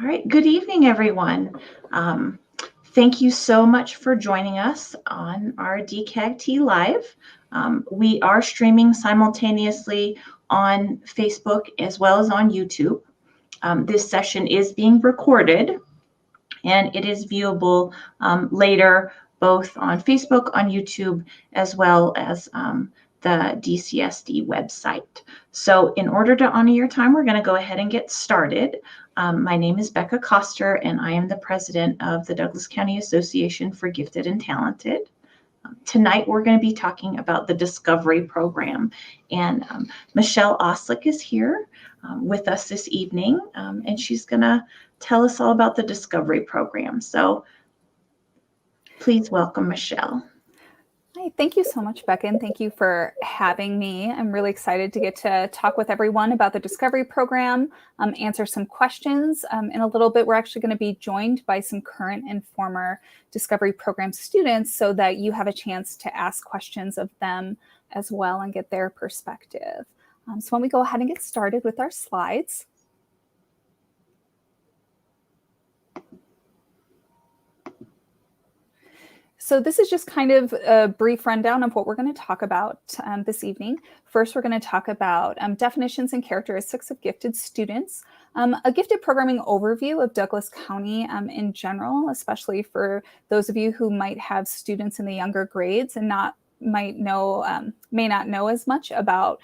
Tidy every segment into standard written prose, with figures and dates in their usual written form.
right, good evening, everyone. Thank you so much for joining us on our DCAGT Live. We are streaming simultaneously on Facebook as well as on YouTube. This session is being recorded and it is viewable later both on Facebook, on YouTube, as well as the DCSD website. So in order to honor your time, we're going to go ahead and get started. My name is Becca Koster, and I am the president of the Douglas County Association for Gifted and Talented. Tonight, we're going to be talking about the Discovery Program, and Michelle Oslick is here with us this evening, and she's going to tell us all about the Discovery Program. So please welcome Michelle. Hi, thank you so much, Becca, and thank you for having me. I'm really excited to get to talk with everyone about the Discovery Program, answer some questions. In a little bit, we're actually going to be joined by some current and former Discovery Program students so that you have a chance to ask questions of them as well and get their perspective. So why don't we go ahead and get started with our slides. So this is just kind of a brief rundown of what we're going to talk about this evening. First, we're going to talk about definitions and characteristics of gifted students, a gifted programming overview of Douglas County in general, especially for those of you who might have students in the younger grades and may not know as much about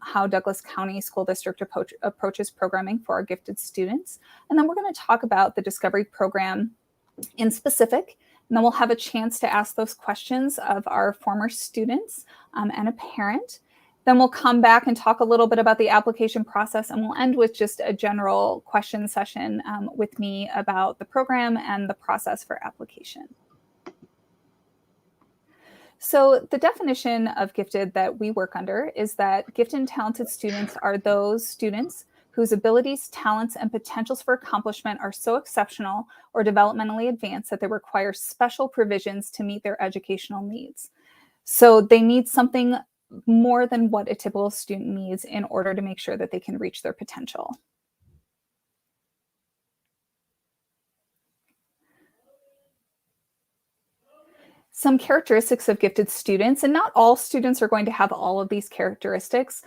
how Douglas County School District approaches programming for our gifted students. And then we're going to talk about the Discovery Program in specific. And then we'll have a chance to ask those questions of our former students and a parent. Then we'll come back and talk a little bit about the application process, and we'll end with just a general question session with me about the program and the process for application. So the definition of gifted that we work under is that gifted and talented students are those students whose abilities, talents, and potentials for accomplishment are so exceptional or developmentally advanced that they require special provisions to meet their educational needs. So they need something more than what a typical student needs in order to make sure that they can reach their potential. Some characteristics of gifted students, and not all students are going to have all of these characteristics,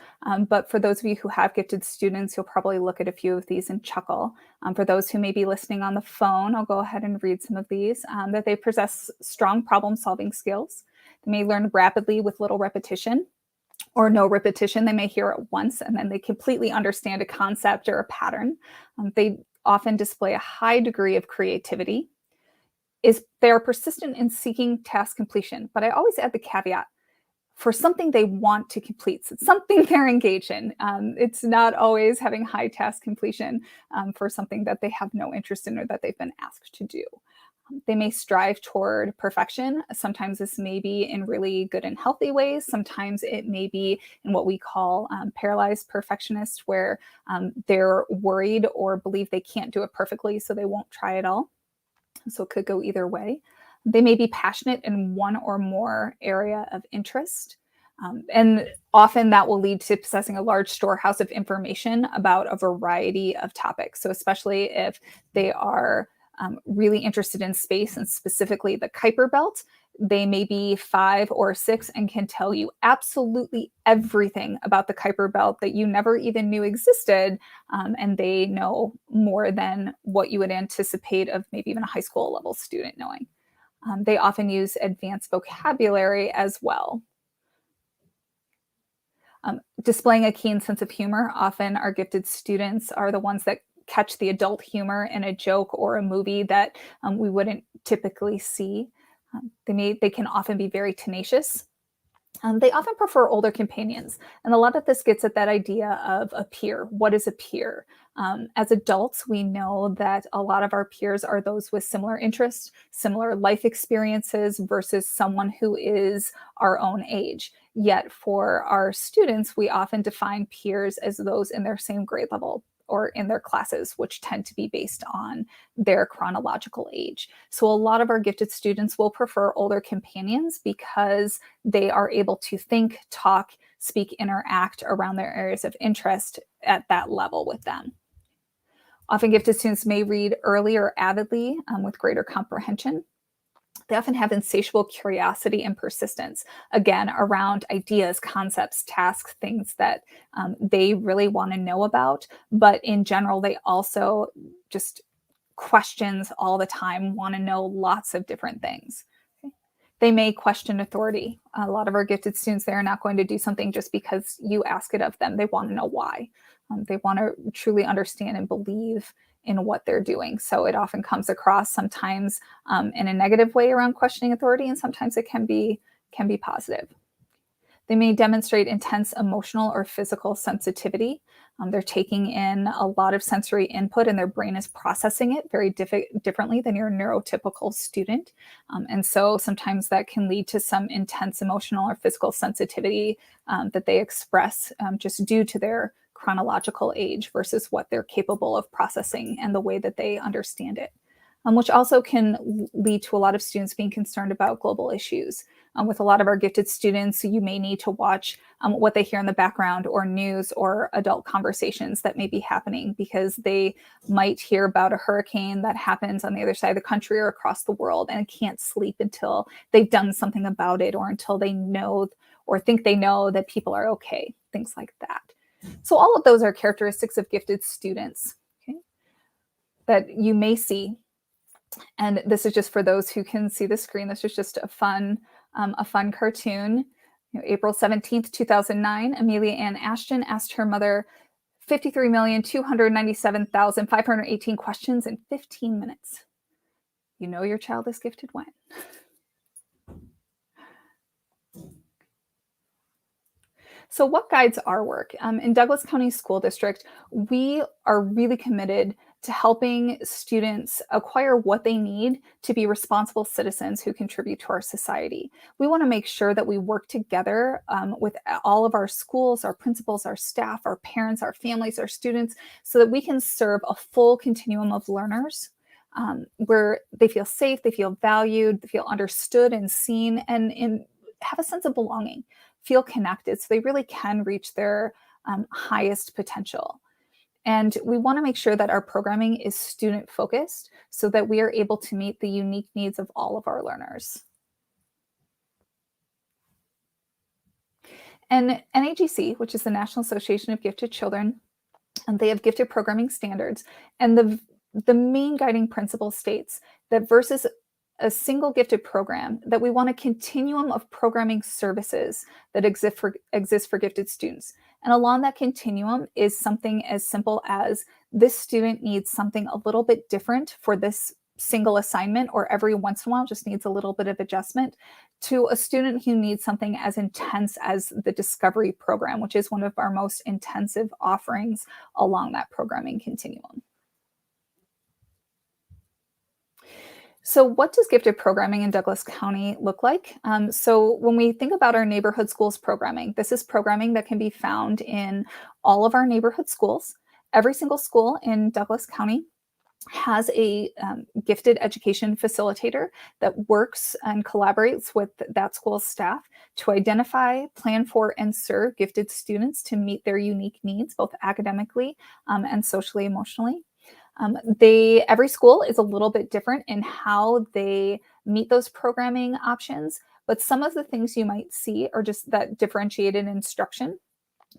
but for those of you who have gifted students, you'll probably look at a few of these and chuckle. For those who may be listening on the phone, I'll go ahead and read some of these, that they possess strong problem-solving skills. They may learn rapidly with little repetition or no repetition. They may hear it once and then they completely understand a concept or a pattern. They often display a high degree of creativity. They are persistent in seeking task completion, but I always add the caveat for something they want to complete. So it's something they're engaged in. It's not always having high task completion for something that they have no interest in or that they've been asked to do. They may strive toward perfection. Sometimes this may be in really good and healthy ways. Sometimes it may be in what we call paralyzed perfectionists, where they're worried or believe they can't do it perfectly, so they won't try at all. So it could go either way. They may be passionate in one or more area of interest. And often that will lead to possessing a large storehouse of information about a variety of topics. So especially if they are really interested in space and specifically the Kuiper Belt, they may be 5 or 6 and can tell you absolutely everything about the Kuiper Belt that you never even knew existed. And they know more than what you would anticipate of maybe even a high school level student knowing. They often use advanced vocabulary as well. Displaying a keen sense of humor, often our gifted students are the ones that catch the adult humor in a joke or a movie that we wouldn't typically see. They can often be very tenacious. They often prefer older companions. And a lot of this gets at that idea of a peer. What is a peer? As adults, we know that a lot of our peers are those with similar interests, similar life experiences versus someone who is our own age. Yet for our students, we often define peers as those in their same grade level or in their classes, which tend to be based on their chronological age. So a lot of our gifted students will prefer older companions because they are able to think, talk, speak, interact around their areas of interest at that level with them. Often gifted students may read early or avidly with greater comprehension. They often have insatiable curiosity and persistence, again, around ideas, concepts, tasks, things that they really want to know about. But in general, they also just questions all the time, want to know lots of different things. They may question authority. A lot of our gifted students, they're not going to do something just because you ask it of them. They want to know why. They want to truly understand and believe in what they're doing. So it often comes across sometimes in a negative way around questioning authority, and sometimes it can be positive. They may demonstrate intense emotional or physical sensitivity. They're taking in a lot of sensory input and their brain is processing it very differently than your neurotypical student. And so sometimes that can lead to some intense emotional or physical sensitivity that they express just due to their chronological age versus what they're capable of processing and the way that they understand it. Which also can lead to a lot of students being concerned about global issues. With a lot of our gifted students, you may need to watch what they hear in the background or news or adult conversations that may be happening, because they might hear about a hurricane that happens on the other side of the country or across the world and can't sleep until they've done something about it or until they know or think they know that people are okay, things like that. So all of those are characteristics of gifted students, okay, that you may see. And this is just for those who can see the screen. This is just a fun cartoon. April 17th, 2009, Amelia Ann Ashton asked her mother 53,297,518 questions in 15 minutes. You know your child is gifted when. So what guides our work? In Douglas County School District, we are really committed to helping students acquire what they need to be responsible citizens who contribute to our society. We want to make sure that we work together with all of our schools, our principals, our staff, our parents, our families, our students, so that we can serve a full continuum of learners where they feel safe, they feel valued, they feel understood and seen, and have a sense of belonging, feel connected, so they really can reach their highest potential. And we want to make sure that our programming is student focused so that we are able to meet the unique needs of all of our learners. And NAGC, which is the National Association of Gifted Children, and they have gifted programming standards. And the main guiding principle states that versus a single gifted program, that we want a continuum of programming services that exist for gifted students. And along that continuum is something as simple as this student needs something a little bit different for this single assignment, or every once in a while just needs a little bit of adjustment, to a student who needs something as intense as the Discovery program, which is one of our most intensive offerings along that programming continuum. So what does gifted programming in Douglas County look like? So when we think about our neighborhood schools programming, this is programming that can be found in all of our neighborhood schools. Every single school in Douglas County has a gifted education facilitator that works and collaborates with that school's staff to identify, plan for, and serve gifted students to meet their unique needs, both academically and socially, emotionally. Every school is a little bit different in how they meet those programming options, but some of the things you might see are just that differentiated instruction,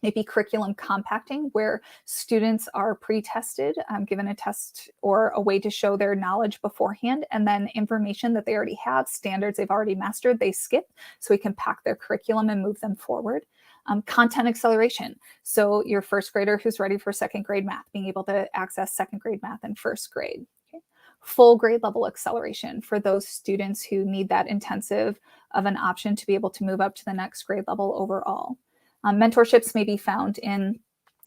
maybe curriculum compacting, where students are pre-tested, given a test or a way to show their knowledge beforehand, and then information that they already have, standards they've already mastered, they skip, so we can pack their curriculum and move them forward. Content acceleration. So your first grader who's ready for second grade math, being able to access second grade math in first grade. Okay. Full grade level acceleration for those students who need that intensive of an option to be able to move up to the next grade level overall. Mentorships may be found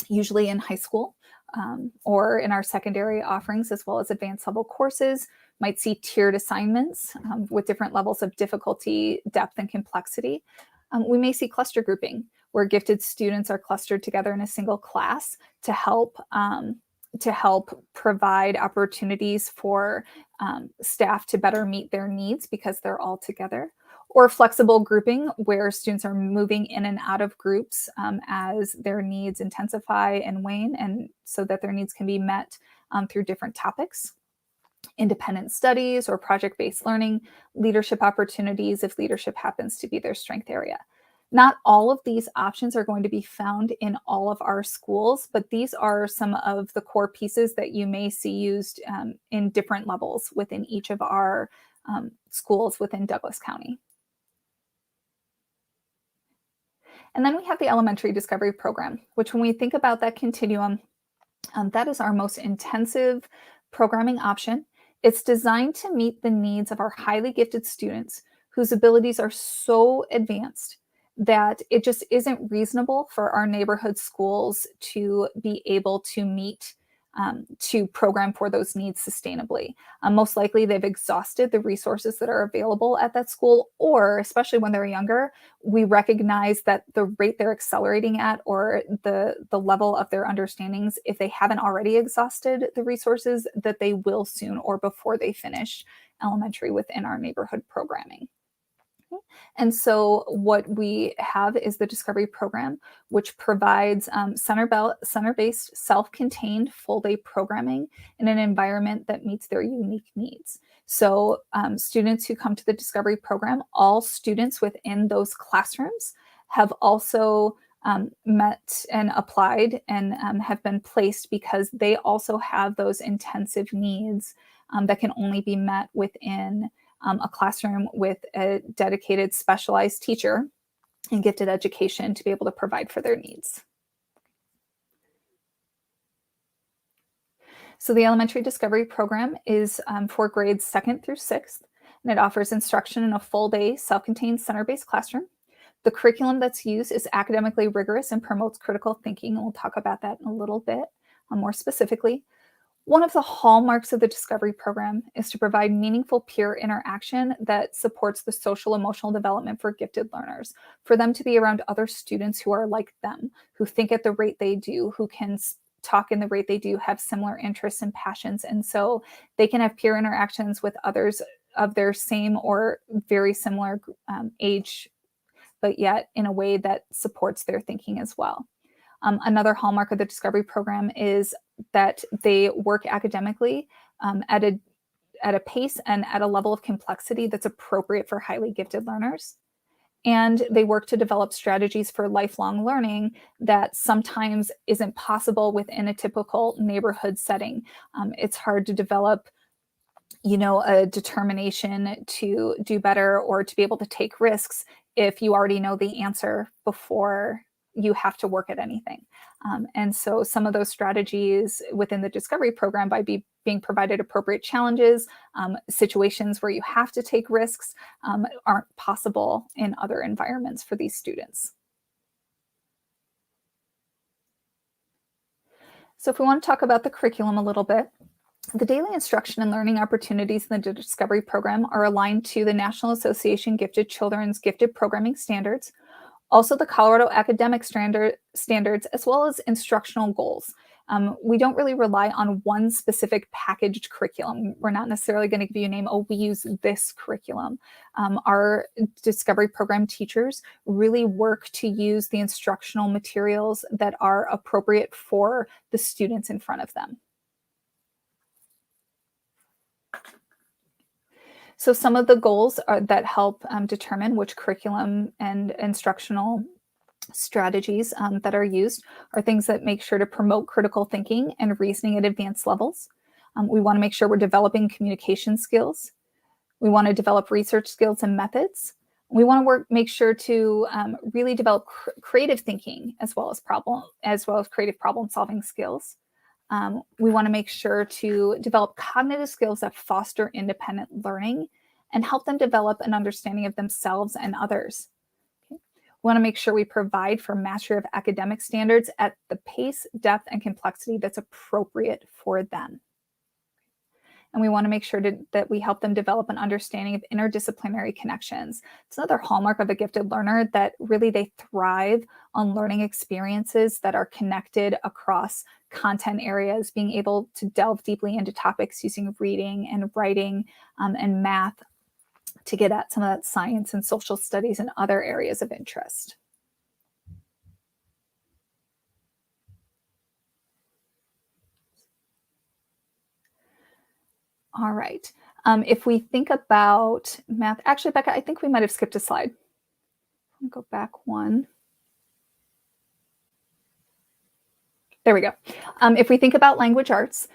usually in high school or in our secondary offerings, as well as advanced level courses. Might see tiered assignments with different levels of difficulty, depth, and complexity. We may see cluster grouping, where gifted students are clustered together in a single class to help provide opportunities for staff to better meet their needs because they're all together. Or flexible grouping, where students are moving in and out of groups as their needs intensify and wane, and so that their needs can be met through different topics, independent studies or project-based learning, leadership opportunities if leadership happens to be their strength area. Not all of these options are going to be found in all of our schools, but these are some of the core pieces that you may see used in different levels within each of our schools within Douglas County. And then we have the Elementary Discovery Program, which when we think about that continuum, that is our most intensive programming option. It's designed to meet the needs of our highly gifted students whose abilities are so advanced that it just isn't reasonable for our neighborhood schools to be able to meet, to program for those needs sustainably. Most likely they've exhausted the resources that are available at that school, or especially when they're younger, we recognize that the rate they're accelerating at or the level of their understandings, if they haven't already exhausted the resources, that they will soon or before they finish elementary within our neighborhood programming. And so what we have is the Discovery Program, which provides center-based, self-contained, full-day programming in an environment that meets their unique needs. So students who come to the Discovery Program, all students within those classrooms have also met and applied and have been placed because they also have those intensive needs that can only be met within a classroom with a dedicated specialized teacher and gifted education to be able to provide for their needs. So the Elementary Discovery Program is for grades 2nd through 6th, and it offers instruction in a full-day, self-contained, center-based classroom. The curriculum that's used is academically rigorous and promotes critical thinking, and we'll talk about that in a little bit more specifically. One of the hallmarks of the Discovery Program is to provide meaningful peer interaction that supports the social emotional development for gifted learners, for them to be around other students who are like them, who think at the rate they do, who can talk in the rate they do, have similar interests and passions. And so they can have peer interactions with others of their same or very similar age, but yet in a way that supports their thinking as well. Another hallmark of the Discovery Program is that they work academically at a pace and at a level of complexity that's appropriate for highly gifted learners. And they work to develop strategies for lifelong learning that sometimes isn't possible within a typical neighborhood setting. It's hard to develop, a determination to do better or to be able to take risks if you already know the answer before you have to work at anything. And so some of those strategies within the Discovery Program, by being provided appropriate challenges, situations where you have to take risks, aren't possible in other environments for these students. So if we want to talk about the curriculum a little bit, the daily instruction and learning opportunities in the Discovery Program are aligned to the National Association Gifted Children's Gifted Programming Standards, also the Colorado Academic Standards, as well as instructional goals. We don't really rely on one specific packaged curriculum. We're not necessarily going to give you a name, oh, we use this curriculum. Our Discovery Program teachers really work to use the instructional materials that are appropriate for the students in front of them. So some of the goals that help determine which curriculum and instructional strategies that are used are things that make sure to promote critical thinking and reasoning at advanced levels. We want to make sure we're developing communication skills. We want to develop research skills and methods. We want to make sure to really develop creative thinking as well as creative problem solving skills. We want to make sure to develop cognitive skills that foster independent learning and help them develop an understanding of themselves and others. Okay. We want to make sure we provide for mastery of academic standards at the pace, depth, and complexity that's appropriate for them. And we want to make sure that we help them develop an understanding of interdisciplinary connections. It's another hallmark of a gifted learner that really they thrive on learning experiences that are connected across content areas, being able to delve deeply into topics using reading and writing and math to get at some of that science and social studies and other areas of interest. All right. If we think about math, actually, Becca, I think we might have skipped a slide. I'll go back one. There we go. If we think about language arts,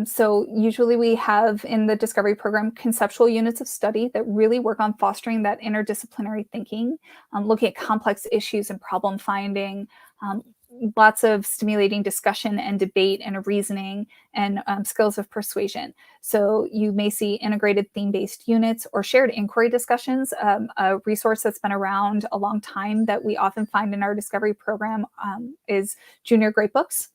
so usually we have in the Discovery program conceptual units of study that really work on fostering that interdisciplinary thinking, looking at complex issues and problem finding, lots of stimulating discussion and debate and reasoning and skills of persuasion. So you may see integrated theme-based units or shared inquiry discussions. A resource that's been around a long time that we often find in our Discovery program is junior grade books,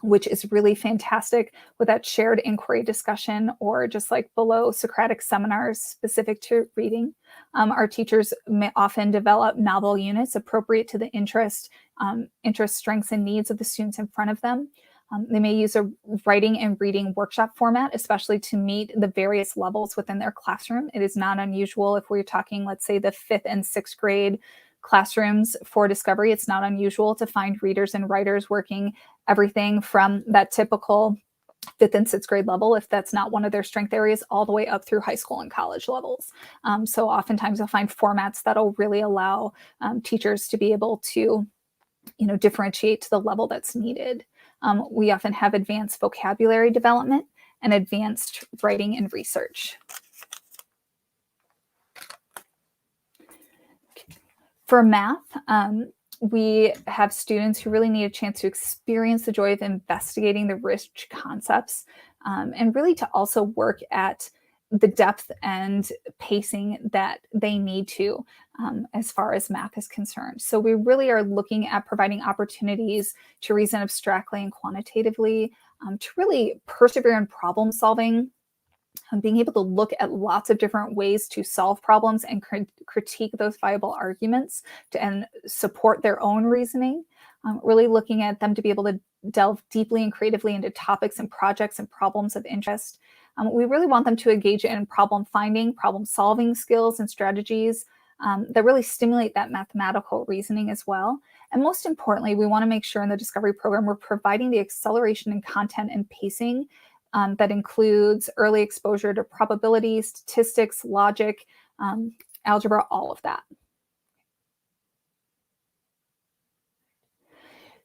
which is really fantastic with that shared inquiry discussion, or just like below Socratic seminars specific to reading. Our teachers may often develop novel units appropriate to the interest, strengths, and needs of the students in front of them. They may use a writing and reading workshop format, especially to meet the various levels within their classroom. It is not unusual if we're talking, let's say, the 5th and 6th grade classrooms for Discovery. It's not unusual to find readers and writers working everything from that typical 5th and 6th grade level, if that's not one of their strength areas, all the way up through high school and college levels. So oftentimes you'll find formats that'll really allow teachers to be able to differentiate to the level that's needed. We often have advanced vocabulary development and advanced writing and research. For math, we have students who really need a chance to experience the joy of investigating the rich concepts, and really to also work at the depth and pacing that they need to, as far as math is concerned. So we really are looking at providing opportunities to reason abstractly and quantitatively, to really persevere in problem solving, being able to look at lots of different ways to solve problems and critique those viable arguments and support their own reasoning. Really looking at them to be able to delve deeply and creatively into topics and projects and problems of interest. We really want them to engage in problem finding, problem solving skills and strategies that really stimulate that mathematical reasoning as well. And most importantly, we want to make sure in the Discovery program we're providing the acceleration in content and pacing that includes early exposure to probability, statistics, logic, algebra, all of that.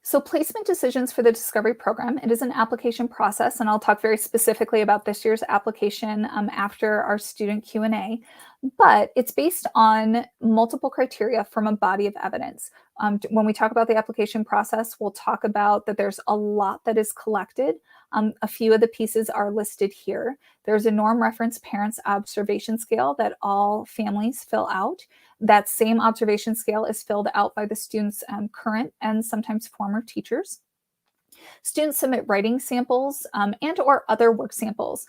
So placement decisions for the Discovery program, it is an application process, and I'll talk very specifically about this year's application after our student Q&A, but it's based on multiple criteria from a body of evidence. When we talk about the application process, we'll talk about that there's a lot that is collected. A few of the pieces are listed here. There's a norm reference parents observation scale that all families fill out. That same observation scale is filled out by the students' current and sometimes former teachers. Students submit writing samples and or other work samples.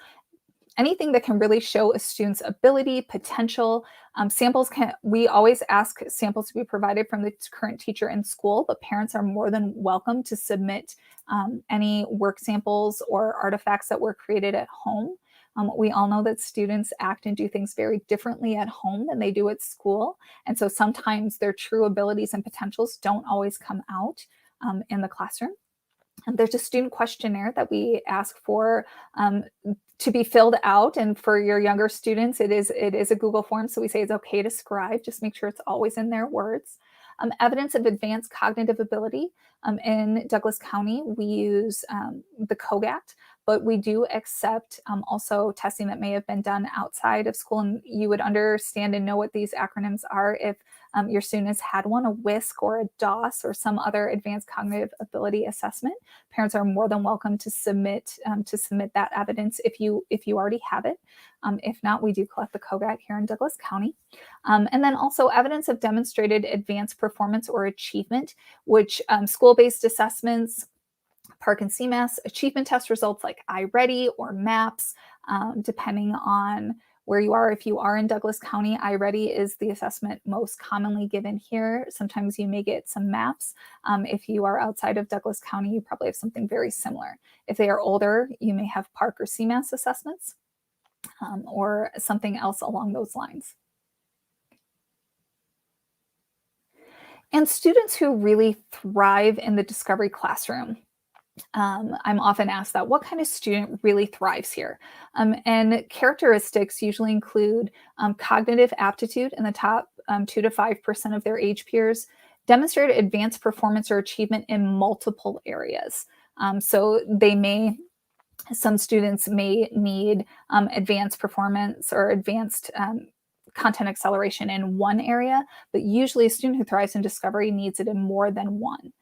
Anything that can really show a student's ability, potential. We always ask samples to be provided from the current teacher in school, but parents are more than welcome to submit any work samples or artifacts that were created at home. We all know that students act and do things very differently at home than they do at school. And so sometimes their true abilities and potentials don't always come out in the classroom. And there's a student questionnaire that we ask for to be filled out. And for your younger students, it is a Google form. So we say it's okay to scribe, just make sure it's always in their words. Evidence of advanced cognitive ability. In Douglas County, we use the DCAGT, but we do accept also testing that may have been done outside of school. And you would understand and know what these acronyms are if your student has had one, a WISC or a DOS or some other advanced cognitive ability assessment. Parents are more than welcome to submit that evidence if you already have it. If not, we do collect the DCAGT here in Douglas County. And then also evidence of demonstrated advanced performance or achievement, which school-based assessments, Park and CMAS, achievement test results like iReady or MAPS, depending on where you are. If you are in Douglas County, iReady is the assessment most commonly given here. Sometimes you may get some MAPS. If you are outside of Douglas County, you probably have something very similar. If they are older, you may have Park or CMAS assessments or something else along those lines. And students who really thrive in the Discovery classroom. I'm often asked that, what kind of student really thrives here? And characteristics usually include cognitive aptitude in the top 2 to 5% of their age peers, demonstrated advanced performance or achievement in multiple areas. So some students may need advanced performance or advanced content acceleration in one area, but usually a student who thrives in discovery needs it in more than one.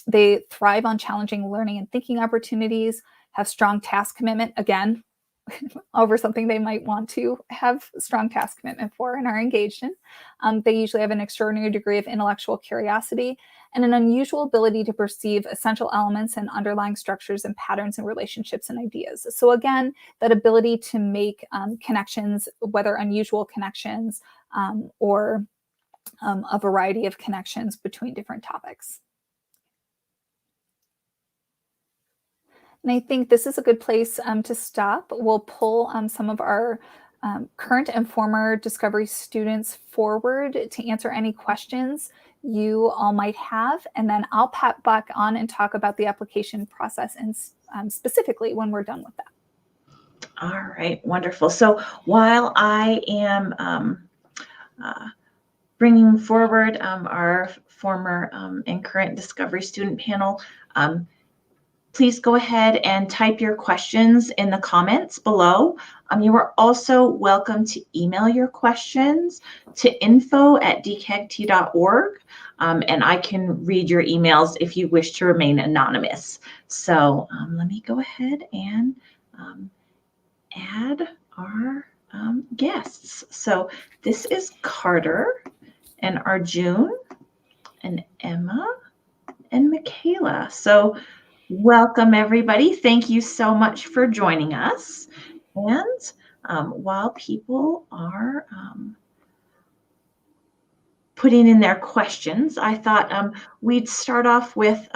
They thrive on challenging learning and thinking opportunities, have strong task commitment, again, over something they might want to have strong task commitment for and are engaged in. They usually have an extraordinary degree of intellectual curiosity and an unusual ability to perceive essential elements and underlying structures and patterns and relationships and ideas. So again, that ability to make connections, whether unusual connections or a variety of connections between different topics. And I think this is a good place to stop. We'll pull some of our current and former Discovery students forward to answer any questions you all might have. And then I'll pop back on and talk about the application process and specifically when we're done with that. All right, wonderful. So while I am bringing forward our former and current Discovery student panel, please go ahead and type your questions in the comments below. You are also welcome to email your questions to info@dcagt.org, and I can read your emails if you wish to remain anonymous. So let me go ahead and add our guests. So this is Carter and Arjun and Emma and Michaela. So welcome, everybody. Thank you so much for joining us. And while people are putting in their questions, I thought we'd start off with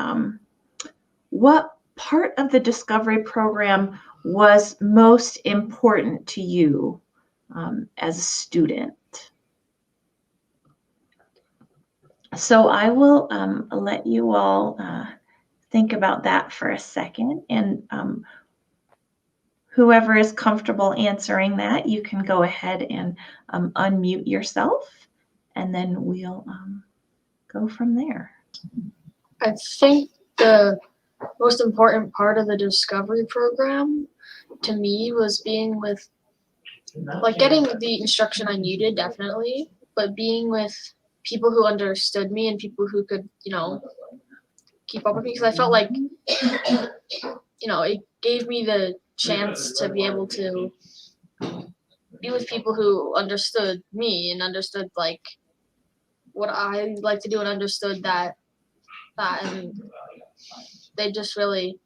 what part of the Discovery program was most important to you as a student? So I will let you all think about that for a second, and whoever is comfortable answering that, you can go ahead and unmute yourself, and then we'll go from there. I think the most important part of the Discovery program to me was being with, like, getting the instruction I needed, definitely, but being with people who understood me and people who could, keep up with me, because I felt like, it gave me the chance to be able to be with people who understood me and understood, like, what I like to do and understood that and they just really,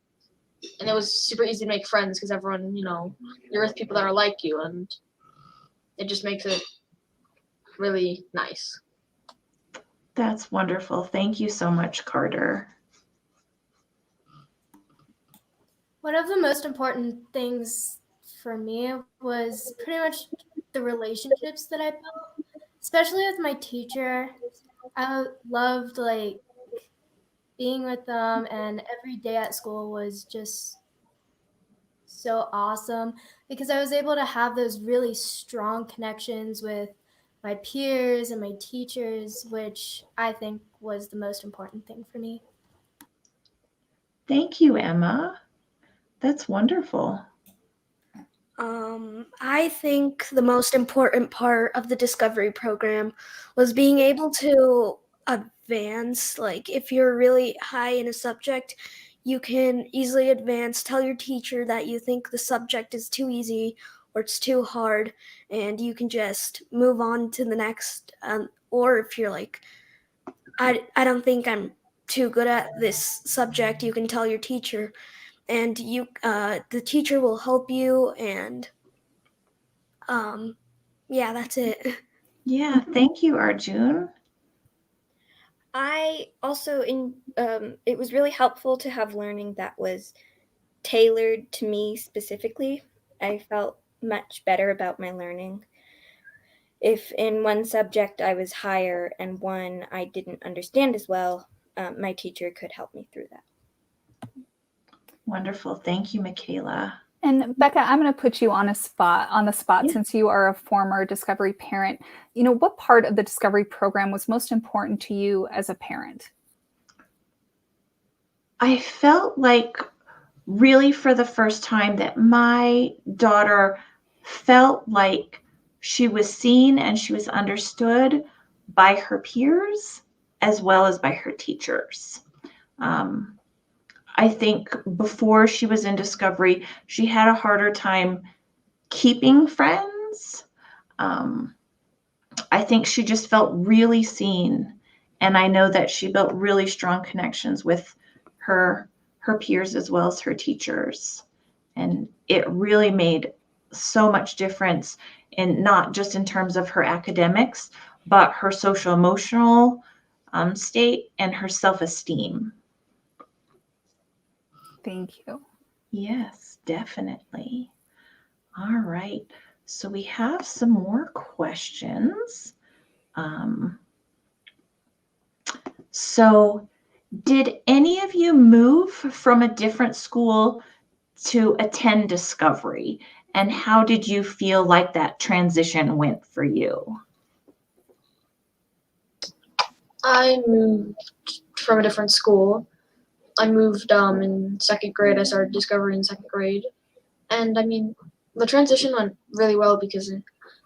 and it was super easy to make friends because everyone, you're with people that are like you, and it just makes it really nice. That's wonderful. Thank you so much, Carter. One of the most important things for me was pretty much the relationships that I built, especially with my teacher. I loved being with them, and every day at school was just so awesome because I was able to have those really strong connections with my peers and my teachers, which I think was the most important thing for me. Thank you, Emma. That's wonderful. I think the most important part of the Discovery program was being able to advance. Like, if you're really high in a subject, you can easily advance, tell your teacher that you think the subject is too easy or it's too hard, and you can just move on to the next. Or if you're like, I don't think I'm too good at this subject, you can tell your teacher, and the teacher will help you, and yeah, that's it. Yeah, thank you, Arjun. I also it was really helpful to have learning that was tailored to me specifically. I felt much better about my learning. If in one subject I was higher and one I didn't understand as well, my teacher could help me through that. Wonderful. Thank you, Michaela. And Becca, I'm going to put you on the spot Yeah. since you are a former Discovery parent. What part of the Discovery program was most important to you as a parent? I felt like really for the first time that my daughter felt like she was seen and she was understood by her peers as well as by her teachers. I think before she was in Discovery, she had a harder time keeping friends. I think she just felt really seen. And I know that she built really strong connections with her peers as well as her teachers. And it really made so much difference in not just in terms of her academics, but her social emotional state and her self-esteem. Thank you. Yes, definitely. All right. So we have some more questions. So did any of you move from a different school to attend Discovery? And how did you feel like that transition went for you? I moved from a different school. I moved in second grade. I started Discovery in second grade. And I mean, the transition went really well because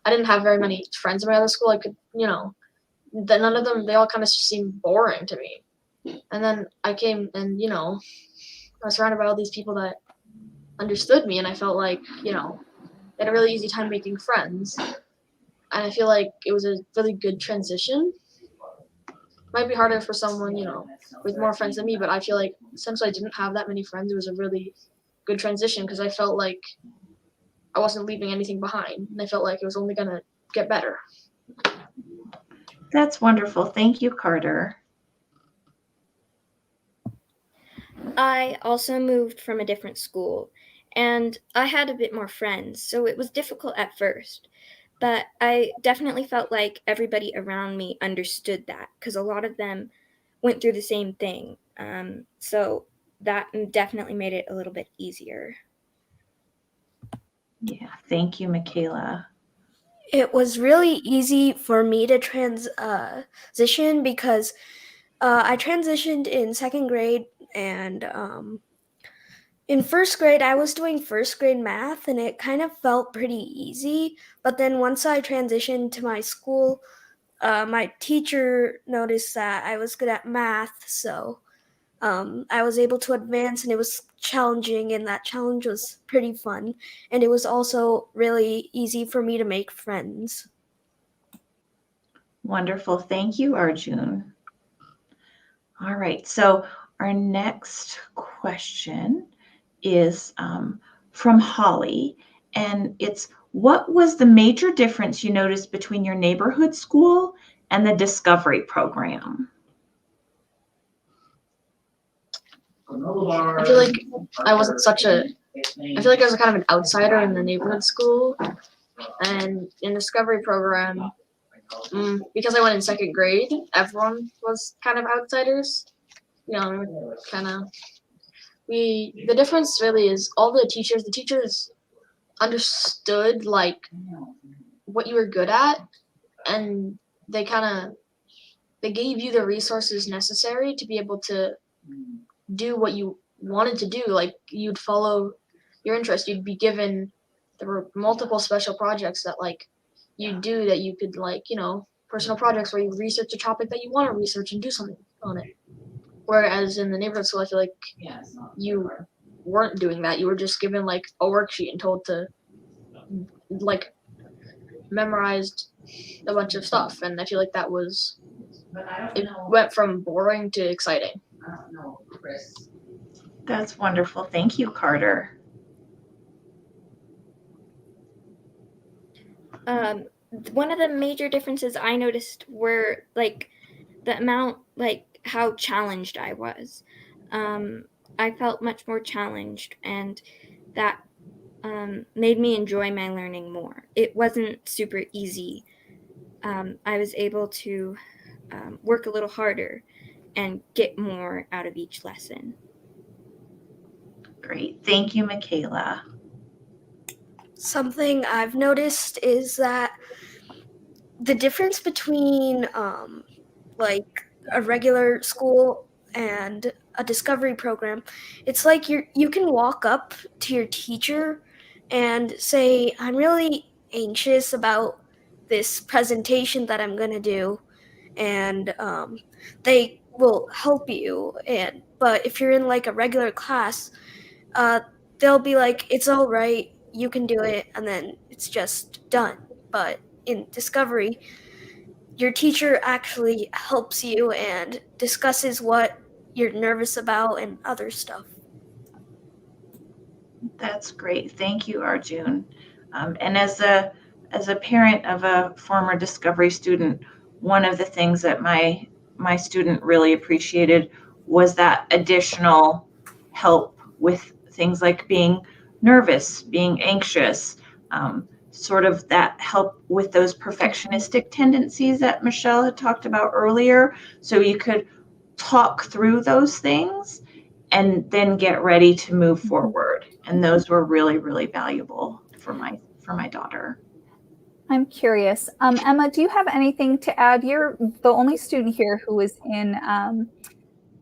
I didn't have very many friends in my other school. I could, none of them, they all kind of seemed boring to me. And then I came and, I was surrounded by all these people that understood me. And I felt like, I had a really easy time making friends. And I feel like it was a really good transition. Might be harder for someone, with more friends than me, but I feel like since I didn't have that many friends, it was a really good transition because I felt like I wasn't leaving anything behind, and I felt like it was only gonna get better. That's wonderful. Thank you, Carter. I also moved from a different school, and I had a bit more friends, so it was difficult at first. But I definitely felt like everybody around me understood that because a lot of them went through the same thing. So that definitely made it a little bit easier. Yeah, thank you, Michaela. It was really easy for me to transition because I transitioned in second grade, and in first grade, I was doing first grade math, and it kind of felt pretty easy. But then once I transitioned to my school, my teacher noticed that I was good at math, so I was able to advance, and it was challenging, and that challenge was pretty fun. And it was also really easy for me to make friends. Wonderful. Thank you, Arjun. All right. So our next question is from Holly, and it's what was the major difference you noticed between your neighborhood school and the Discovery program? I feel like I wasn't I feel like I was kind of an outsider in the neighborhood school, and in Discovery program, because I went in second grade, everyone was kind of outsiders. Kind of the difference really is all the teachers understood like what you were good at, and they gave you the resources necessary to be able to do what you wanted to do. Like you'd follow your interest. You'd be given there were multiple special projects that like you do that you could personal projects where you research a topic that you want to research and do something on it. Whereas in the neighborhood school, I feel like you weren't doing that. You were just given like a worksheet and told to like memorize a bunch of stuff, and I feel like it went from boring to exciting. That's wonderful. Thank you, Carter. One of the major differences I noticed were like the amount, like how challenged I was. I felt much more challenged, and that made me enjoy my learning more. It wasn't super easy. I was able to work a little harder and get more out of each lesson. Great. Thank you, Michaela. Something I've noticed is that the difference between like a regular school and a discovery program, it's like you can walk up to your teacher and say, I'm really anxious about this presentation that I'm going to do, and they will help you. And but if you're in like a regular class, uh, they'll be like, it's all right, you can do it, and then it's just done. But in discovery, your teacher actually helps you and discusses what you're nervous about and other stuff. That's great. Thank you, Arjun. And as a parent of a former Discovery student, one of the things that my student really appreciated was that additional help with things like being nervous, being anxious, sort of that help with those perfectionistic tendencies that Michelle had talked about earlier. So you could talk through those things and then get ready to move forward. And those were really, really valuable for my daughter. I'm curious. Emma, do you have anything to add? You're the only student here who is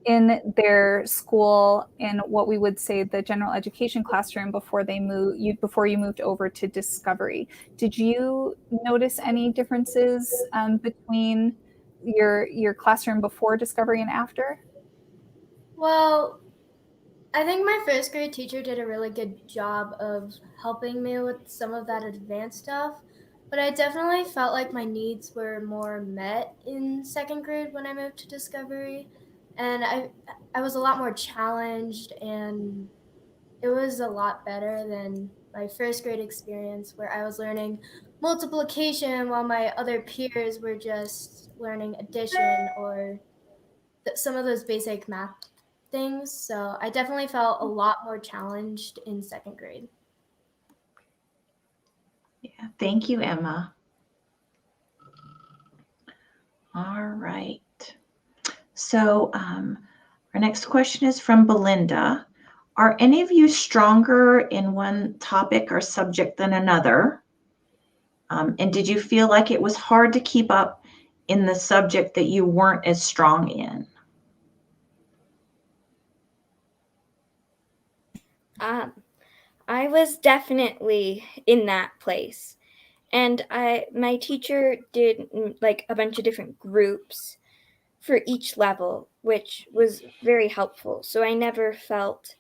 in their school in what we would say the general education classroom before before you moved over to Discovery. Did you notice any differences between your classroom before Discovery and after? Well, I think my first grade teacher did a really good job of helping me with some of that advanced stuff, but I definitely felt like my needs were more met in second grade when I moved to Discovery, and I was a lot more challenged, and it was a lot better than my first grade experience where I was learning multiplication while my other peers were just learning addition or some of those basic math things. So I definitely felt a lot more challenged in second grade. Yeah, thank you, Emma. All right. So our next question is from Belinda. Are any of you stronger in one topic or subject than another? And did you feel like it was hard to keep up in the subject that you weren't as strong in? I was definitely in that place. And my teacher did like a bunch of different groups for each level, which was very helpful. So I never felt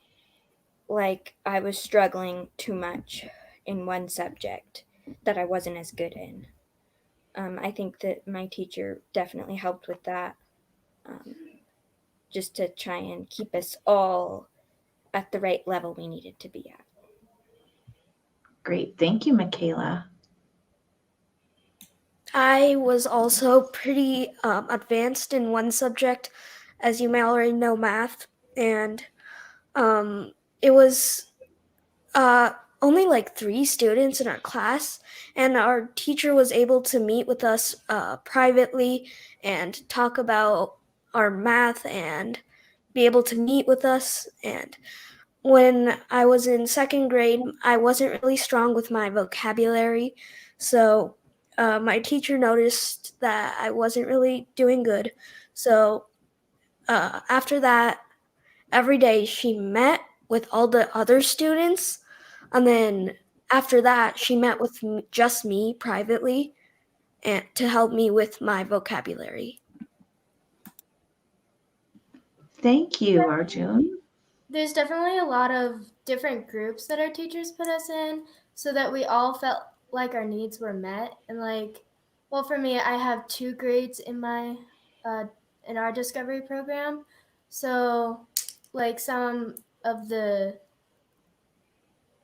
like I was struggling too much in one subject that I wasn't as good in. I think that my teacher definitely helped with that, just to try and keep us all at the right level we needed to be at. Great. Thank you, Michaela. I was also pretty advanced in one subject, as you may already know, math, and it was only like 3 students in our class, and our teacher was able to meet with us privately and talk about our math and be able to meet with us. And when I was in second grade, I wasn't really strong with my vocabulary, so my teacher noticed that I wasn't really doing good. So after that, every day she met with all the other students, and then after that she met with just me privately and to help me with my vocabulary. Thank you, Arjun. There's definitely a lot of different groups that our teachers put us in so that we all felt like our needs were met. And like, well, for me, I have 2 grades in my in our discovery program. So like some of the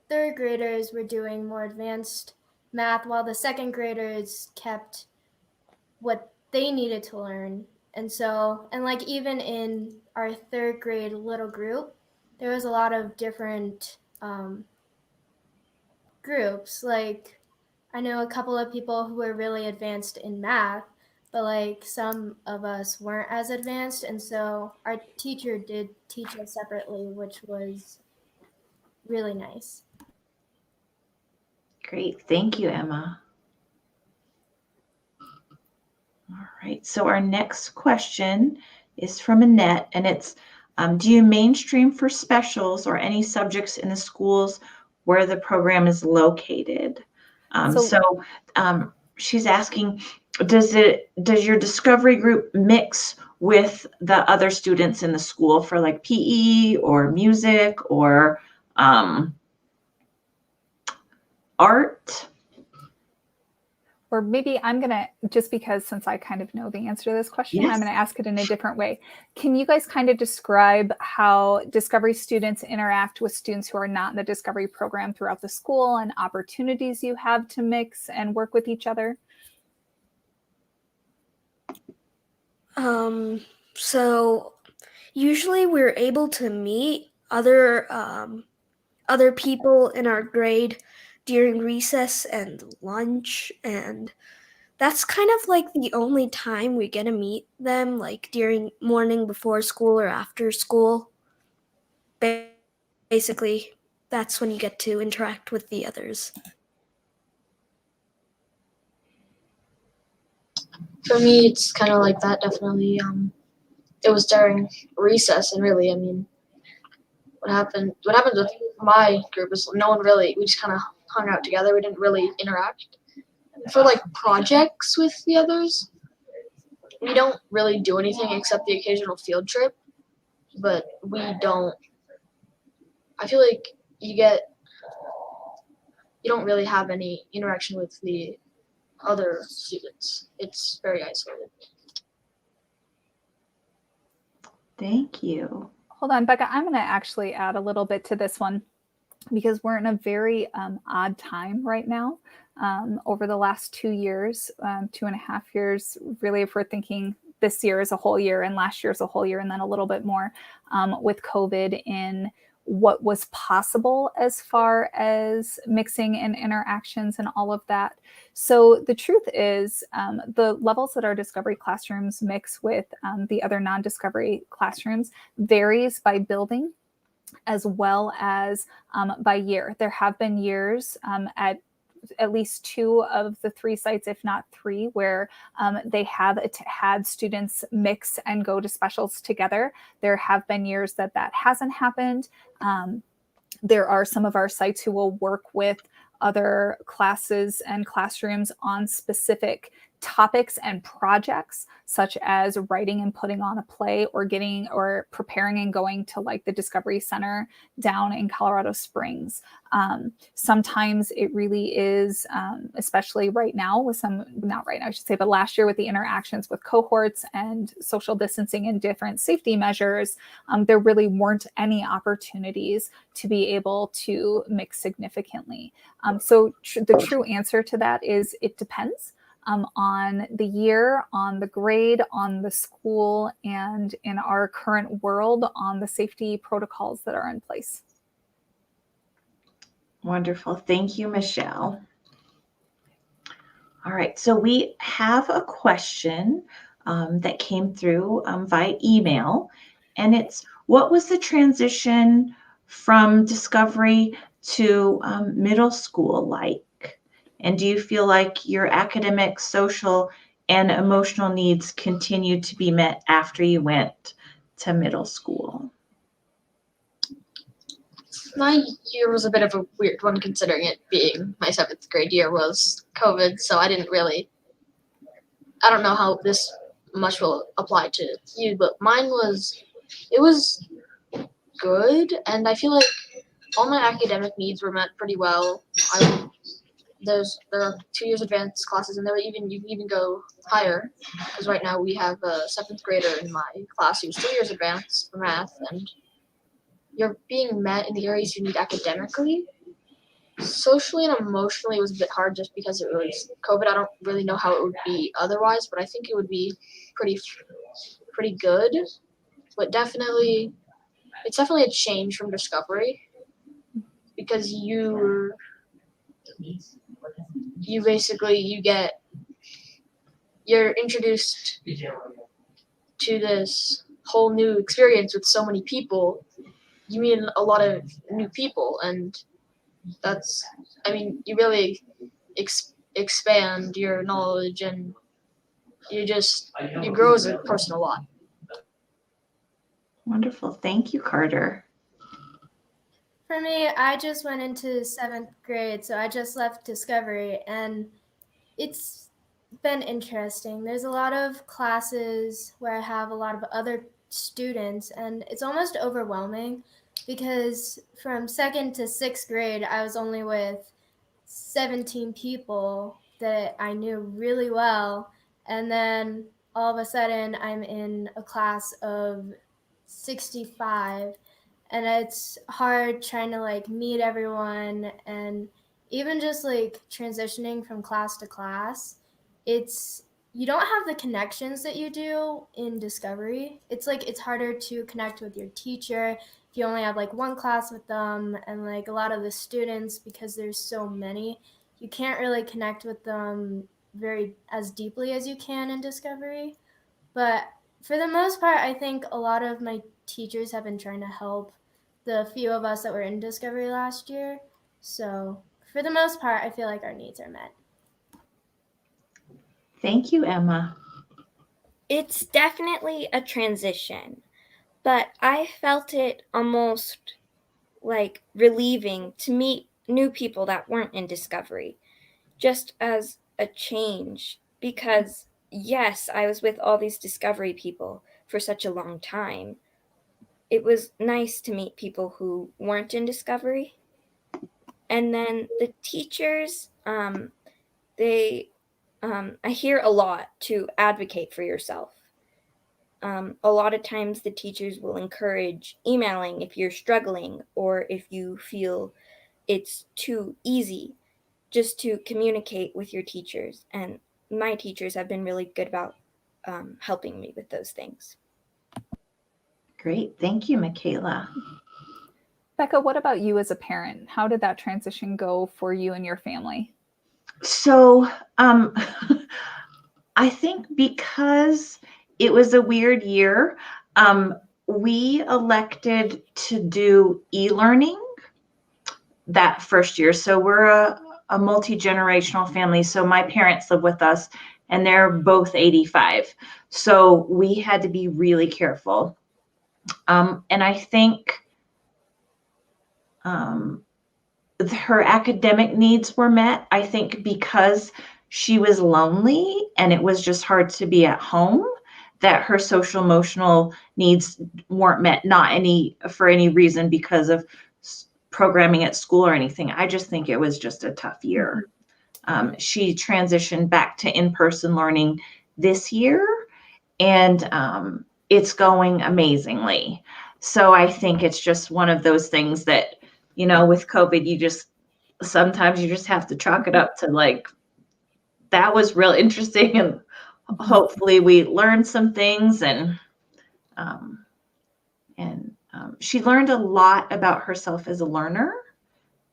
third graders were doing more advanced math while the second graders kept what they needed to learn. And so, and like even in our third grade little group, there was a lot of different groups. Like, I know a couple of people who were really advanced in math, but like some of us weren't as advanced. And so our teacher did teach us separately, which was really nice. Great. Thank you, Emma. All right. So our next question is from Annette, and it's, do you mainstream for specials or any subjects in the schools where the program is located? She's asking, does your discovery group mix with the other students in the school for like PE or music or art? Or maybe I'm going to, just because since I kind of know the answer to this question, Yes. I'm going to ask it in a different way. Can you guys kind of describe how Discovery students interact with students who are not in the Discovery program throughout the school and opportunities you have to mix and work with each other? So usually we're able to meet other people in our grade during recess and lunch, and that's kind of like the only time we get to meet them, like during morning before school or after school. Basically, that's when you get to interact with the others. For me, it's kind of like that. Definitely, it was during recess, and really, I mean, what happened with my group is no one really. We just kind of hung out together. We didn't really interact. For like projects with the others, we don't really do anything except the occasional field trip. But we don't. I feel like you don't really have any interaction with the other students. It's very isolated. Thank you. Hold on, Becca, I'm going to actually add a little bit to this one because we're in a very odd time right now. Over the last 2 years, 2.5 years, really, if we're thinking this year is a whole year and last year is a whole year and then a little bit more with COVID in what was possible as far as mixing and interactions and all of that. So the truth is the levels that our Discovery classrooms mix with the other non-Discovery classrooms varies by building as well as by year. There have been years at least 2 of the 3 sites, if not 3, where they have had students mix and go to specials together. There have been years that hasn't happened. There are some of our sites who will work with other classes and classrooms on specific topics and projects, such as writing and putting on a play or preparing and going to like the Discovery Center down in Colorado Springs. Sometimes it really is, especially right now with not right now, I should say, but last year with the interactions with cohorts and social distancing and different safety measures, there really weren't any opportunities to be able to mix significantly. So the true answer to that is it depends. On the year, on the grade, on the school, and in our current world, on the safety protocols that are in place. Wonderful. Thank you, Michelle. All right, so we have a question that came through via email, and it's, what was the transition from Discovery to middle school like? And do you feel like your academic, social, and emotional needs continued to be met after you went to middle school? My year was a bit of a weird one, considering it being my 7th grade year was COVID, so I don't know how this much will apply to you, but mine was good, and I feel like all my academic needs were met pretty well. There are 2 years advanced classes, and you can even go higher, because right now we have a 7th grader in my class who's 2 years advanced for math, and you're being met in the areas you need academically. Socially and emotionally, it was a bit hard just because it was COVID. I don't really know how it would be otherwise, but I think it would be pretty good. But it's definitely a change from Discovery, because you're introduced to this whole new experience with so many people, you meet a lot of new people, and that's, I mean, you really expand your knowledge, and you grow as a person a lot. Wonderful. Thank you, Carter. For me, I just went into 7th grade, so I just left Discovery, and it's been interesting. There's a lot of classes where I have a lot of other students, and it's almost overwhelming because from 2nd to 6th grade, I was only with 17 people that I knew really well, and then all of a sudden I'm in a class of 65, and it's hard trying to like meet everyone, and even just like transitioning from class to class, it's you don't have the connections that you do in Discovery. It's like it's harder to connect with your teacher if you only have like one class with them, and like a lot of the students, because there's so many, you can't really connect with them very as deeply as you can in Discovery. But for the most part, I think a lot of my teachers have been trying to help the few of us that were in Discovery last year. So for the most part, I feel like our needs are met. Thank you, Emma. It's definitely a transition, but I felt it almost like relieving to meet new people that weren't in Discovery, just as a change. Because, yes, I was with all these Discovery people for such a long time. It was nice to meet people who weren't in Discovery. And then the teachers, I hear a lot to advocate for yourself. A lot of times the teachers will encourage emailing if you're struggling or if you feel it's too easy, just to communicate with your teachers. And my teachers have been really good about helping me with those things. Great. Thank you, Michaela. Becca, what about you as a parent? How did that transition go for you and your family? So I think because it was a weird year, we elected to do e-learning that first year. So we're a multi-generational family. So my parents live with us and they're both 85. So we had to be really careful. And I think her academic needs were met, I think, because she was lonely and it was just hard to be at home, that her social emotional needs weren't met, not for any reason because of programming at school or anything. I just think it was just a tough year. She transitioned back to in-person learning this year, and it's going amazingly. So I think it's just one of those things that, with COVID, sometimes you just have to chalk it up to like, that was real interesting, and hopefully we learned some things, and she learned a lot about herself as a learner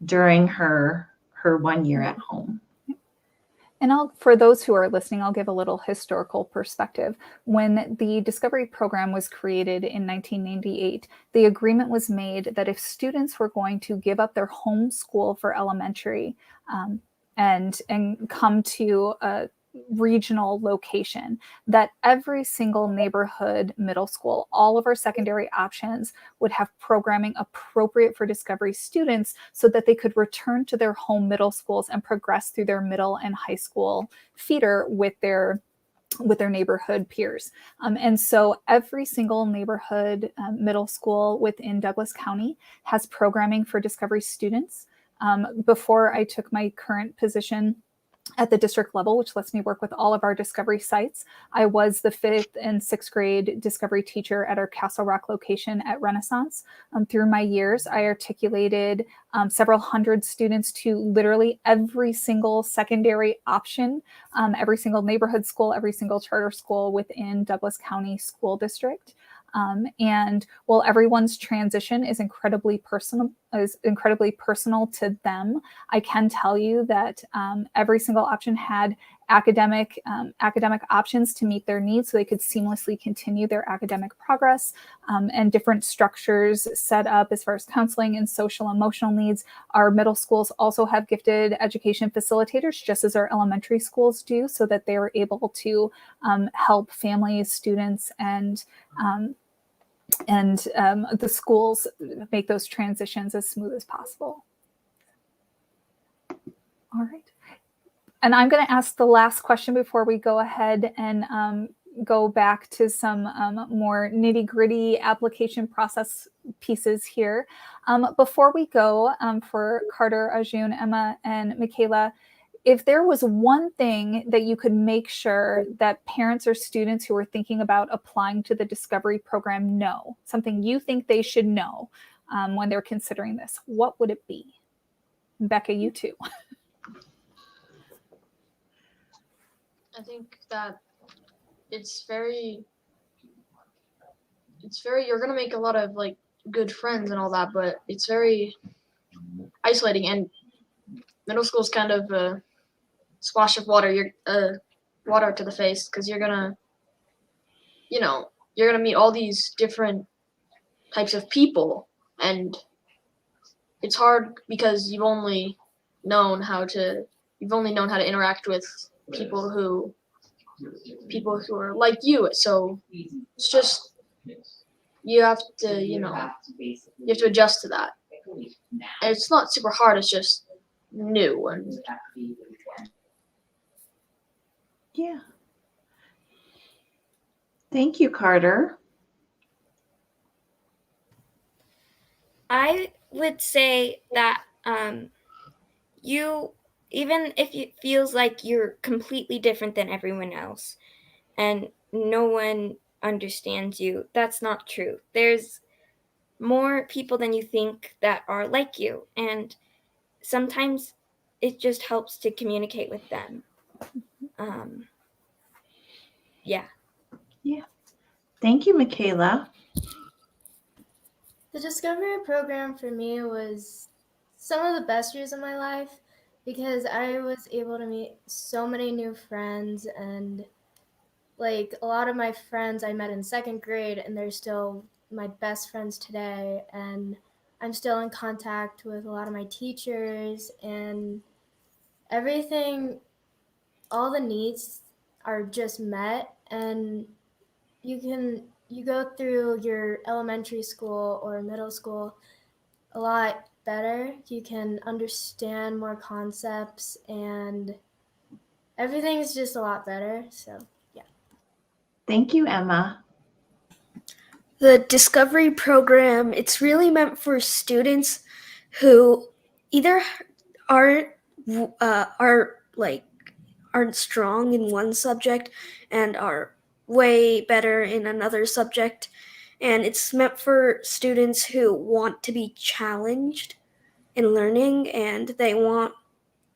during her 1 year at home. And for those who are listening, I'll give a little historical perspective. When the Discovery program was created in 1998, the agreement was made that if students were going to give up their home school for elementary and come to a regional location, that every single neighborhood middle school, all of our secondary options would have programming appropriate for Discovery students so that they could return to their home middle schools and progress through their middle and high school feeder with their neighborhood peers. And so every single neighborhood middle school within Douglas County has programming for Discovery students. Before I took my current position at the district level, which lets me work with all of our Discovery sites, I was the 5th and 6th grade Discovery teacher at our Castle Rock location at Renaissance. Through my years, I articulated several hundred students to literally every single secondary option, every single neighborhood school, every single charter school within Douglas County School District. And while everyone's transition is incredibly personal to them, I can tell you that every single option had academic options to meet their needs so they could seamlessly continue their academic progress, and different structures set up as far as counseling and social emotional needs. Our middle schools also have gifted education facilitators, just as our elementary schools do, so that they are able to help families, students, and the schools make those transitions as smooth as possible. All right. And I'm going to ask the last question before we go ahead and go back to some more nitty-gritty application process pieces here. Before we go, for Carter, Arjun, Emma, and Michaela, if there was one thing that you could make sure that parents or students who are thinking about applying to the Discovery program know, something you think they should know when they're considering this, what would it be? Becca, you too. I think that it's very, you're going to make a lot of like good friends and all that, but it's very isolating, and middle school is kind of a splash of water, water to the face, because you're going to meet all these different types of people, and it's hard because you've only known how to interact with people who are like you. So it's just, you have to adjust to that. And it's not super hard, it's just new. And Yeah. Thank you, Carter. I would say that you, even if it feels like you're completely different than everyone else and no one understands you, that's not true. There's more people than you think that are like you, and sometimes it just helps to communicate with them. Yeah. Thank you, Michaela. The Discovery program for me was some of the best years of my life because I was able to meet so many new friends, and like a lot of my friends I met in second grade, and they're still my best friends today. And I'm still in contact with a lot of my teachers, and everything, all the needs are just met. And you go through your elementary school or middle school a lot better. You can understand more concepts, and everything's just a lot better. So yeah. Thank you, Emma. The Discovery program, it's really meant for students who either aren't strong in one subject and are way better in another subject. And it's meant for students who want to be challenged in learning, and they want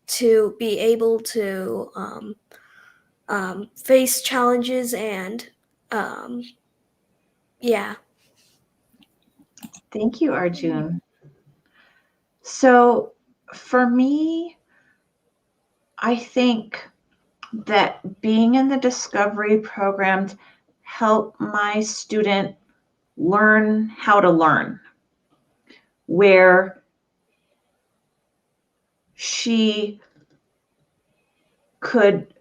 to be able to face challenges and yeah. Thank you, Arjun. So for me, I think that being in the Discovery program helped my student learn how to learn, where she could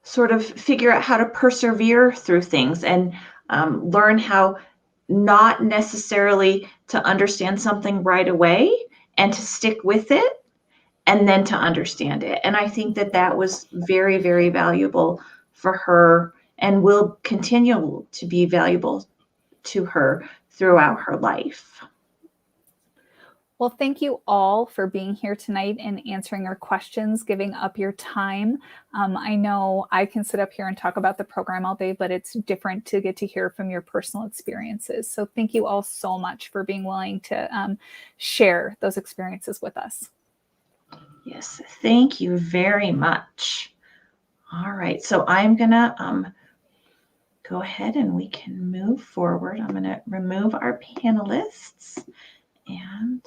sort of figure out how to persevere through things and learn how not necessarily to understand something right away and to stick with it and then to understand it. And I think that that was very, very valuable for her and will continue to be valuable to her throughout her life. Well, thank you all for being here tonight and answering our questions, giving up your time. I know I can sit up here and talk about the program all day, but it's different to get to hear from your personal experiences. So thank you all so much for being willing to share those experiences with us. Yes, thank you very much. All right, so I'm gonna go ahead and we can move forward. I'm gonna remove our panelists and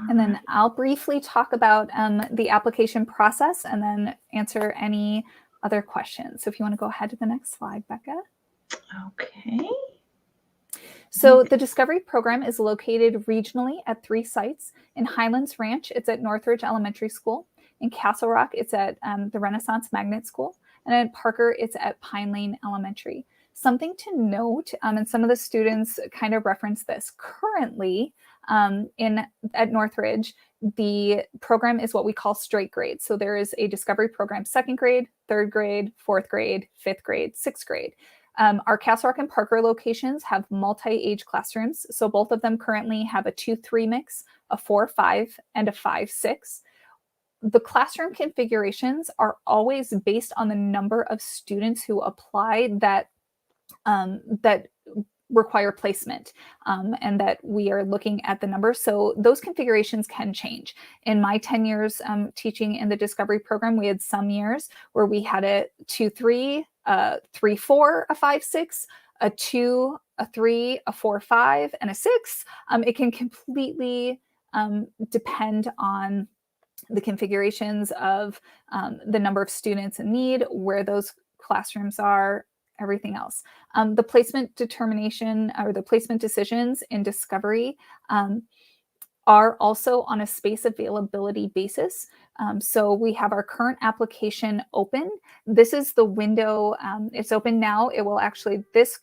And then I'll briefly talk about the application process and then answer any other questions. So if you want to go ahead to the next slide, Becca. Okay. So the Discovery Program is located regionally at 3 sites. In Highlands Ranch, it's at Northridge Elementary School. In Castle Rock, it's at the Renaissance Magnet School. And in Parker, it's at Pine Lane Elementary. Something to note, and some of the students kind of reference this, currently at Northridge, the program is what we call straight grades. So there is a Discovery Program 2nd grade, 3rd grade, 4th grade, 5th grade, 6th grade. Our Castle Rock and Parker locations have multi-age classrooms. So both of them currently have a 2-3 mix, a 4-5, and a 5-6. The classroom configurations are always based on the number of students who apply that require placement, and that we are looking at the numbers. So those configurations can change. In my 10 years teaching in the Discovery Program, we had some years where we had a 2-3, a 3-4, a 5-6, a 2, a 3, a 4-5, and a 6. It can completely depend on the configurations of the number of students in need, where those classrooms are, everything else. The placement determination or the placement decisions in Discovery are also on a space availability basis. So we have our current application open. This is the window. It's open now. It will actually, this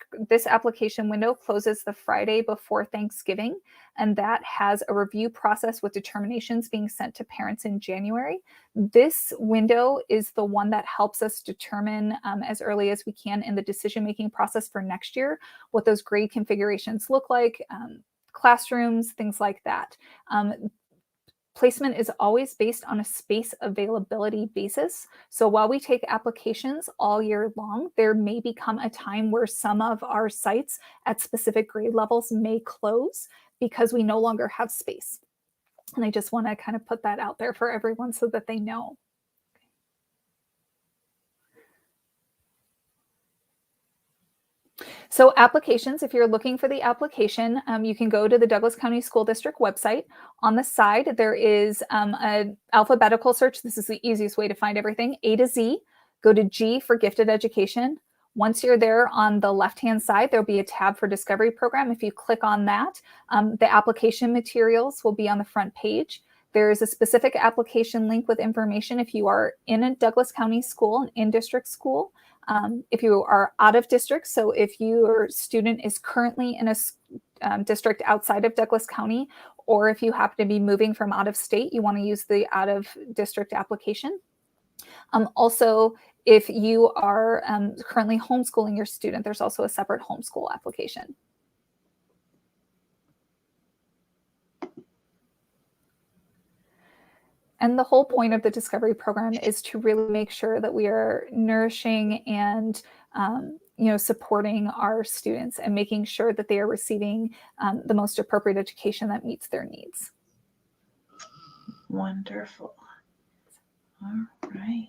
application window closes the Friday before Thanksgiving, and that has a review process with determinations being sent to parents in January. This window is the one that helps us determine as early as we can in the decision-making process for next year what those grade configurations look like, classrooms, things like that. Placement is always based on a space availability basis. So while we take applications all year long, there may become a time where some of our sites at specific grade levels may close because we no longer have space. And I just want to kind of put that out there for everyone so that they know. So applications, if you're looking for the application, you can go to the Douglas County School District website. On the side, there is an alphabetical search. This is the easiest way to find everything, A to Z. Go to G for gifted education. Once you're there, on the left-hand side, there'll be a tab for Discovery Program. If you click on that, the application materials will be on the front page. There is a specific application link with information if you are in a Douglas County school, an in-district school. If you are out of district, so if your student is currently in a district outside of Douglas County, or if you happen to be moving from out of state, you want to use the out of district application. Also, if you are currently homeschooling your student, there's also a separate homeschool application. And the whole point of the Discovery Program is to really make sure that we are nourishing and supporting our students and making sure that they are receiving the most appropriate education that meets their needs. Wonderful. All right.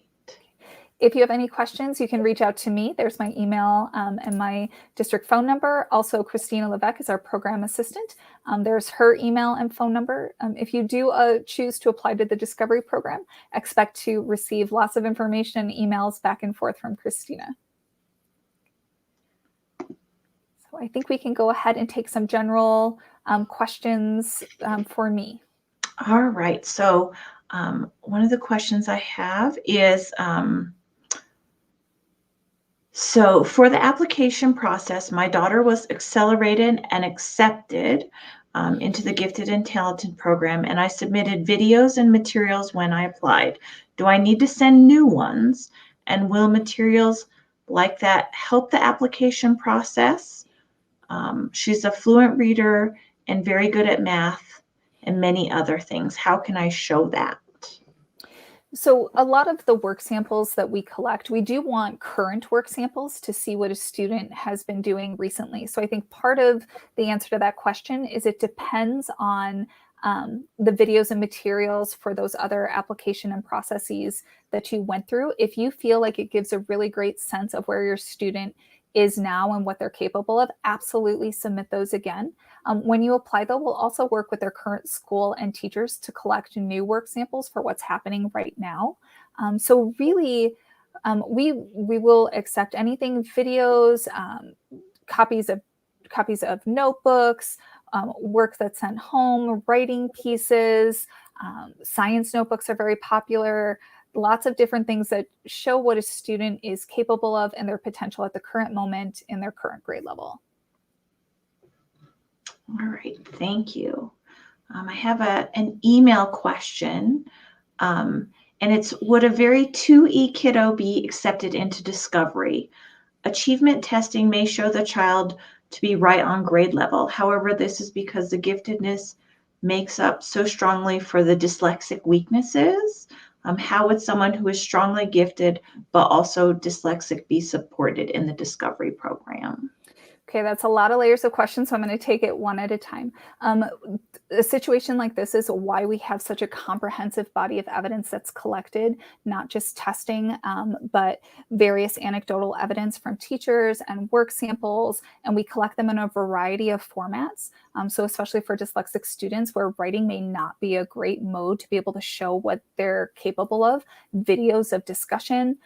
If you have any questions, you can reach out to me. There's my email and my district phone number. Also, Christina Levesque is our program assistant. There's her email and phone number. If you do choose to apply to the Discovery Program, expect to receive lots of information and emails back and forth from Christina. So I think we can go ahead and take some general questions for me. All right. So one of the questions I have is, so for the application process, my daughter was accelerated and accepted into the Gifted and Talented program, and I submitted videos and materials when I applied. Do I need to send new ones? And will materials like that help the application process? She's a fluent reader and very good at math and many other things. How can I show that? So a lot of the work samples that we collect, we do want current work samples to see what a student has been doing recently. So I think part of the answer to that question is it depends on the videos and materials for those other application and processes that you went through. If you feel like it gives a really great sense of where your student is now and what they're capable of, absolutely submit those again. When you apply, though, we'll also work with their current school and teachers to collect new work samples for what's happening right now. So really, we will accept anything, videos, copies of notebooks, work that's sent home, writing pieces, science notebooks are very popular. Lots of different things that show what a student is capable of and their potential at the current moment in their current grade level. All right, thank you. I have an email question, and it's, would a very 2E kiddo be accepted into Discovery? Achievement testing may show the child to be right on grade level. However, this is because the giftedness makes up so strongly for the dyslexic weaknesses. How would someone who is strongly gifted but also dyslexic be supported in the Discovery program? Okay, that's a lot of layers of questions, so I'm going to take it one at a time. A situation like this is why we have such a comprehensive body of evidence that's collected, not just testing, but various anecdotal evidence from teachers and work samples, and we collect them in a variety of formats. So especially for dyslexic students where writing may not be a great mode to be able to show what they're capable of, videos of discussion,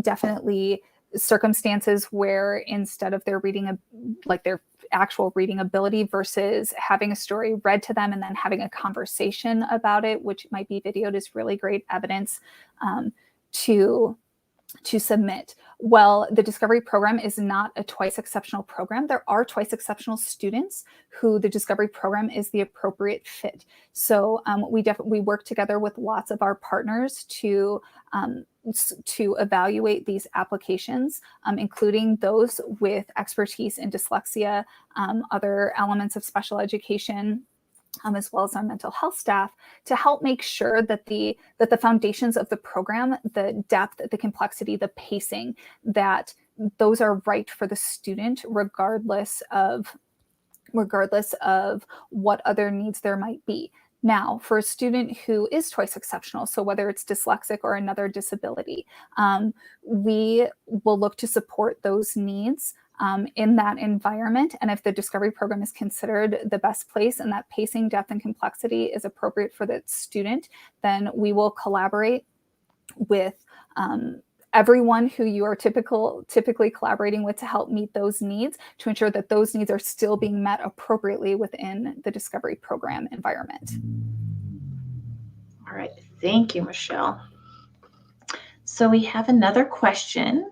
definitely circumstances where instead of their reading, like their actual reading ability versus having a story read to them and then having a conversation about it, which might be videoed, is really great evidence to submit. Well, the Discovery program is not a twice exceptional program. There are twice exceptional students who the Discovery program is the appropriate fit. So we work together with lots of our partners to evaluate these applications, including those with expertise in dyslexia, other elements of special education, as well as our mental health staff, to help make sure that the foundations of the program, the depth, the complexity, the pacing, that those are right for the student, regardless of what other needs there might be. Now, for a student who is twice exceptional, so whether it's dyslexic or another disability, we will look to support those needs in that environment. And if the Discovery program is considered the best place and that pacing, depth, and complexity is appropriate for the student, then we will collaborate with everyone who you are typically collaborating with to help meet those needs, to ensure that those needs are still being met appropriately within the Discovery program environment. All right, thank you, Michelle. So we have another question.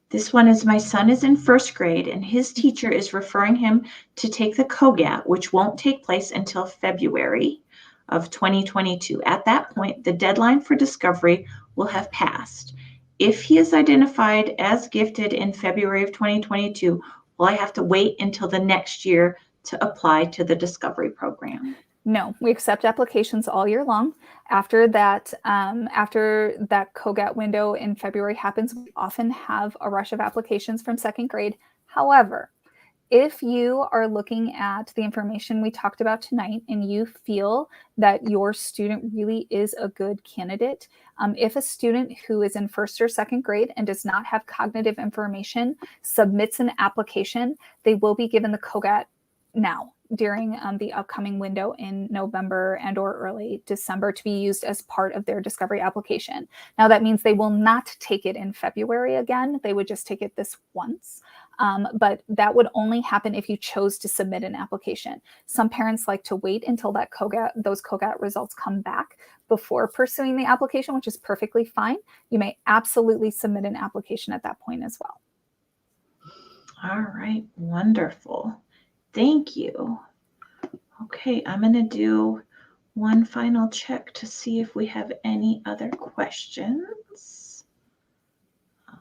This one is, my son is in first grade and his teacher is referring him to take the COGAT, which won't take place until February of 2022. At that point, the deadline for Discovery will have passed. If he is identified as gifted in February of 2022, will I have to wait until the next year to apply to the Discovery program? No, we accept applications all year long. After that COGAT window in February happens, we often have a rush of applications from second grade. However, if you are looking at the information we talked about tonight and you feel that your student really is a good candidate, if a student who is in first or second grade and does not have cognitive information submits an application, they will be given the COGAT now during the upcoming window in November and or early December to be used as part of their Discovery application. Now that means they will not take it in February again. They would just take it this once. But that would only happen if you chose to submit an application. Some parents like to wait until those COGAT results come back before pursuing the application, which is perfectly fine. You may absolutely submit an application at that point as well. All right, wonderful. Thank you. Okay, I'm going to do one final check to see if we have any other questions.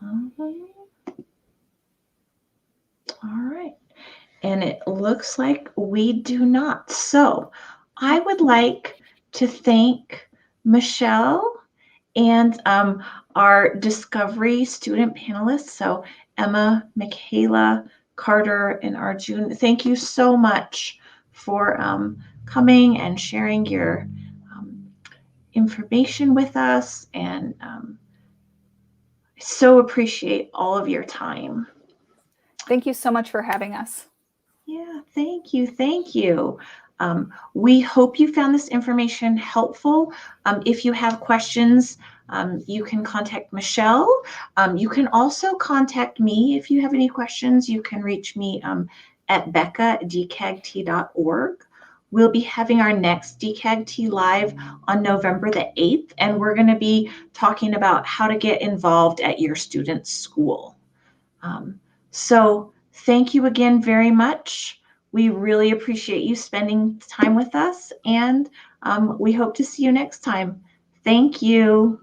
All right. And it looks like we do not. So I would like to thank Michelle and our Discovery student panelists. So Emma, Michaela, Carter, and Arjun, thank you so much for coming and sharing your information with us and so appreciate all of your time. Thank you so much for having us. Yeah, thank you. Thank you. We hope you found this information helpful. If you have questions, you can contact Michelle. You can also contact me if you have any questions. You can reach me at becca@dcagt.org. We'll be having our next DCAGT Live on November the 8th, and we're going to be talking about how to get involved at your student's school. So thank you again very much. We really appreciate you spending time with us, and we hope to see you next time. Thank you.